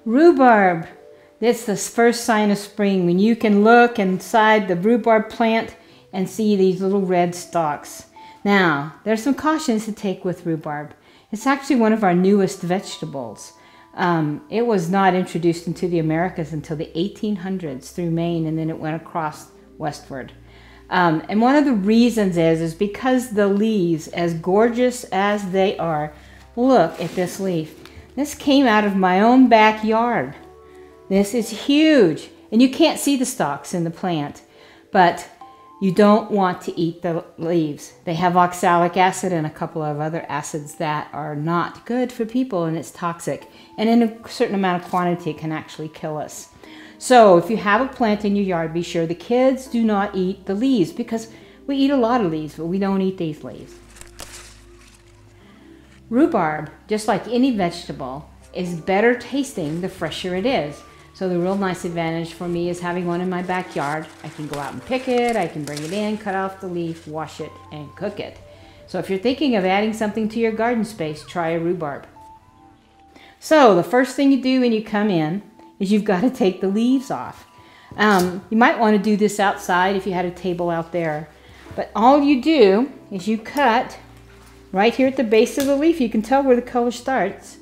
Rhubarb. That's the first sign of spring, when you can look inside the rhubarb plant and see these little red stalks. Now, there's some cautions to take with rhubarb. It's actually one of our newest vegetables. It was not introduced into the Americas until the 1800s through Maine, and then it went across westward. And one of the reasons is because the leaves, as gorgeous as they are, look at this leaf. This came out of my own backyard. This is huge, and you can't see the stalks in the plant, but you don't want to eat the leaves. They have oxalic acid and a couple of other acids that are not good for people, and it's toxic. And in a certain amount of quantity, it can actually kill us. So if you have a plant in your yard, be sure the kids do not eat the leaves, because we eat a lot of leaves, but we don't eat these leaves. Rhubarb, just like any vegetable, is better tasting the fresher it is. So the real nice advantage for me is having one in my backyard. I can go out and pick it, I can bring it in, cut off the leaf, wash it, and cook it. So if you're thinking of adding something to your garden space, try a rhubarb. So the first thing you do when you come in is you've got to take the leaves off. You might want to do this outside if you had a table out there. But all you do is you cut right here at the base of the leaf. You can tell where the color starts.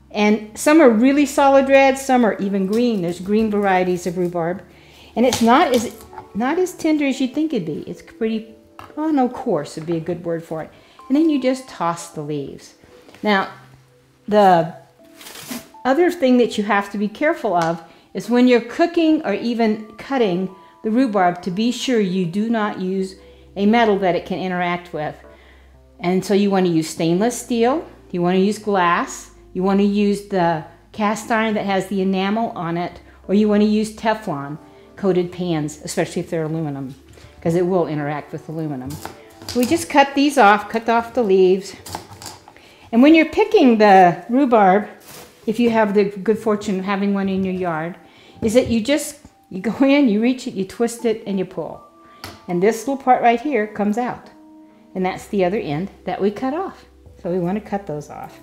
And some are really solid red, some are even green. There's green varieties of rhubarb. And it's not as tender as you'd think it'd be. It's pretty, oh no, coarse would be a good word for it. And then you just toss the leaves. Now, the other thing that you have to be careful of is when you're cooking or even cutting the rhubarb, to be sure you do not use a metal that it can interact with. And so you want to use stainless steel, you want to use glass, you want to use the cast iron that has the enamel on it, or you want to use Teflon coated pans, especially if they're aluminum, because it will interact with aluminum. So we just cut these off, cut off the leaves. And when you're picking the rhubarb, if you have the good fortune of having one in your yard, is that you go in, you reach it, you twist it, and you pull. And this little part right here comes out. And that's the other end that we cut off. So we want to cut those off.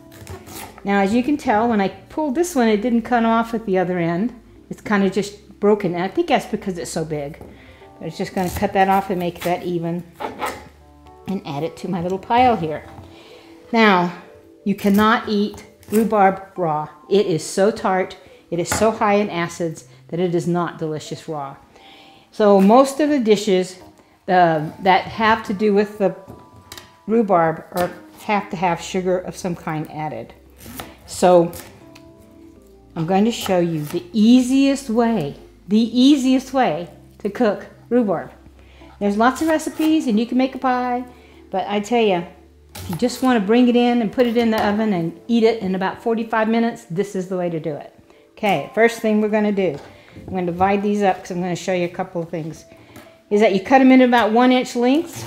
Now, as you can tell, when I pulled this one, it didn't cut off at the other end. It's kind of just broken. And I think that's because it's so big. But it's just going to cut that off and make that even and add it to my little pile here. Now, you cannot eat rhubarb raw. It is so tart, it is so high in acids that it is not delicious raw. So most of the dishes that have to do with the rhubarb have to have sugar of some kind added. So I'm going to show you the easiest way to cook rhubarb. There's lots of recipes and you can make a pie, but I tell you, if you just want to bring it in and put it in the oven and eat it in about 45 minutes, this is the way to do it. Okay, first thing we're going to do, I'm going to divide these up because I'm going to show you a couple of things, is that you cut them in about 1-inch lengths.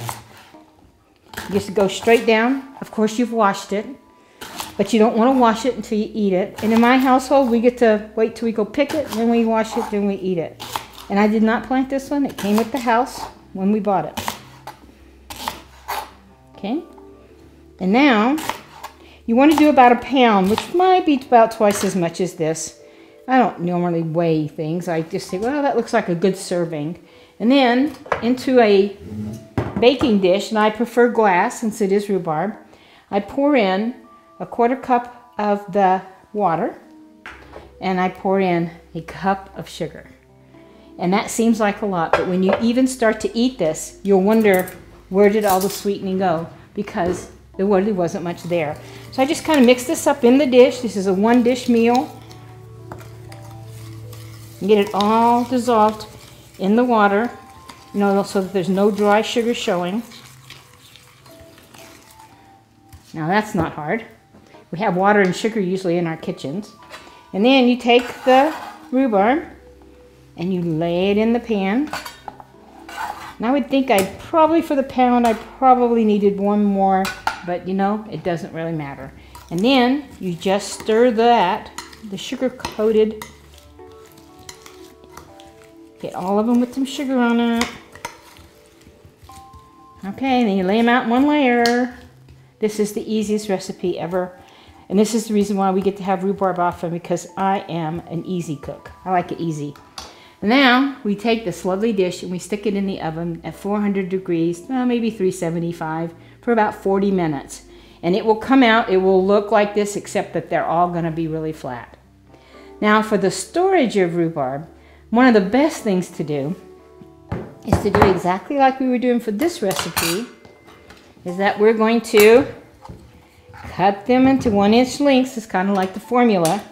Just go straight down. Of course, you've washed it, but you don't want to wash it until you eat it. And in my household, we get to wait till we go pick it, then we wash it, then we eat it. And I did not plant this one. It came with the house when we bought it. Okay. And now, you want to do about 1 pound, which might be about twice as much as this. I don't normally weigh things. I just say, well, that looks like a good serving. And then, into a baking dish, and I prefer glass since it is rhubarb, I pour in 1/4 cup of the water, and I pour in 1 cup of sugar. And that seems like a lot, but when you even start to eat this, you'll wonder, where did all the sweetening go? Because there really wasn't much there. So I just kind of mix this up in the dish. This is a 1-dish meal. Get it all dissolved in the water, you know, so that there's no dry sugar showing. Now that's not hard. We have water and sugar usually in our kitchens. And then you take the rhubarb and you lay it in the pan. And I would think for the pound, I probably needed one more, but you know, it doesn't really matter. And then you just stir the sugar-coated, get all of them with some sugar on it. Okay, and then you lay them out in one layer. This is the easiest recipe ever. And this is the reason why we get to have rhubarb often, because I am an easy cook. I like it easy. And now we take this lovely dish and we stick it in the oven at 400 degrees, maybe 375, for about 40 minutes. And it will come out, it will look like this, except that they're all going to be really flat. Now for the storage of rhubarb, one of the best things to do is to do exactly like we were doing for this recipe, is that we're going to cut them into 1-inch lengths. It's kind of like the formula.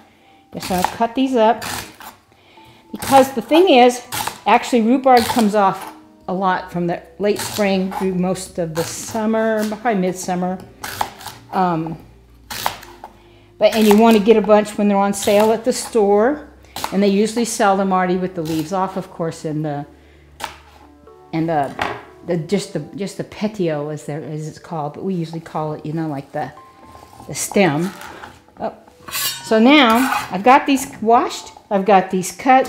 Just going to cut these up. Because the thing is, actually rhubarb comes off a lot from the late spring through most of the summer, probably midsummer. And you want to get a bunch when they're on sale at the store, and they usually sell them already with the leaves off, of course, and just the petiole as it's called, but we usually call it, you know, like the stem. Oh. So now I've got these washed, I've got these cut,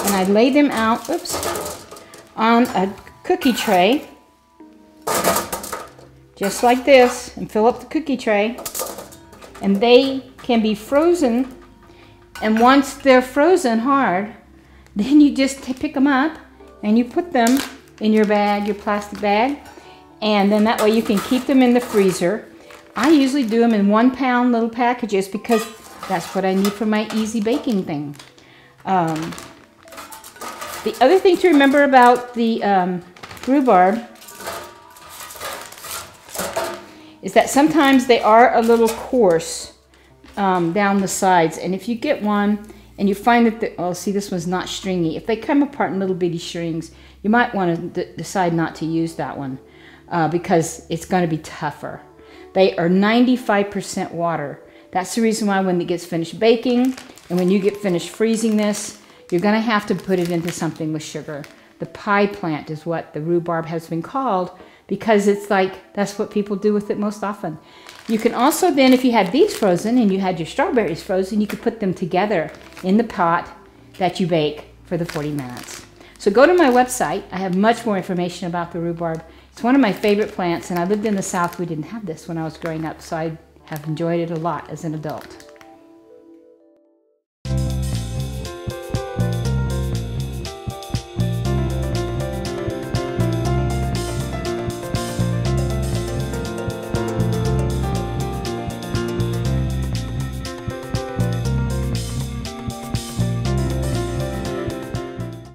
and I lay them out, on a cookie tray, just like this, and fill up the cookie tray. And they can be frozen, and once they're frozen hard, then you just pick them up and you put them in your bag, your plastic bag, and then that way you can keep them in the freezer. I usually do them in 1-pound little packages because that's what I need for my easy baking thing. The other thing to remember about the rhubarb is that sometimes they are a little coarse down the sides, and if you get one and you find that oh, see, this one's not stringy. If they come apart in little bitty strings, you might want to decide not to use that one because it's going to be tougher. They are 95% water. That's the reason why when it gets finished baking and when you get finished freezing this, you're going to have to put it into something with sugar. The pie plant is what the rhubarb has been called, because it's like, that's what people do with it most often. You can also then, if you had these frozen and you had your strawberries frozen, you could put them together in the pot that you bake for the 40 minutes. So go to my website. I have much more information about the rhubarb. It's one of my favorite plants, and I lived in the South. We didn't have this when I was growing up, so I have enjoyed it a lot as an adult.